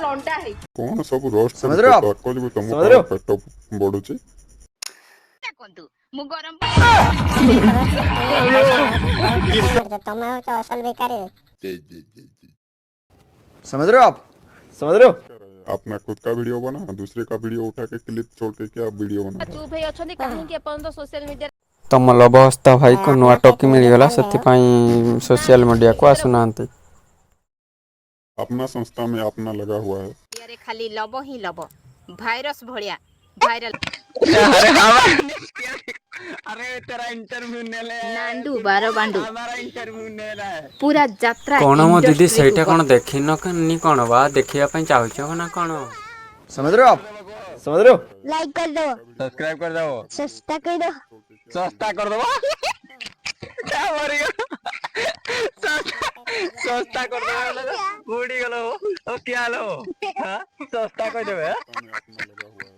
लंडा है कौन सब रोस्ट समझ रहे हो आप? तर्क जो तुम समझ रहे हो? पेट बढ़ुची देखंतु मु गरम ତମେ ହଉଛ ଅସଲ ବେକାରୀ। समझ रहे हो आप? समझ रहे हो? अपना खुद का वीडियो बना दूसरे का वीडियो उठा के क्लिप छोड़ के क्या वीडियो बना चुप है अछंती काहेकि अपन सोशल मीडिया तम लभहस्ता भाई को नुआ टॉकी मिलगला ସେଥିପାଇଁ सोशल मीडिया को आसुनांती। अपना संस्था में अपना लगा हुआ है रे खाली लब ही लब वायरस भलिया वायरल अरे तेरा इंटरव्यू ने ले नांडू बारो बांडू हमारा इंटरव्यू ने ले पूरा यात्रा कोन मो दीदी industry सेटा को कोन देखिन कनी कोन बा देखिया पई चाहछो ना कोन समझ रहे हो आप? समझ रहे हो? ଲାଇକ୍ କରିଦବ सब्सक्राइब कर दो ଚେଷ୍ଟା କରିଦବ सस्ता कर दो क्या मरी सस्ता कर दो बूढ़ी गलो ओ क्या लो हां सस्ता कर देबे में अपना लगा हुआ है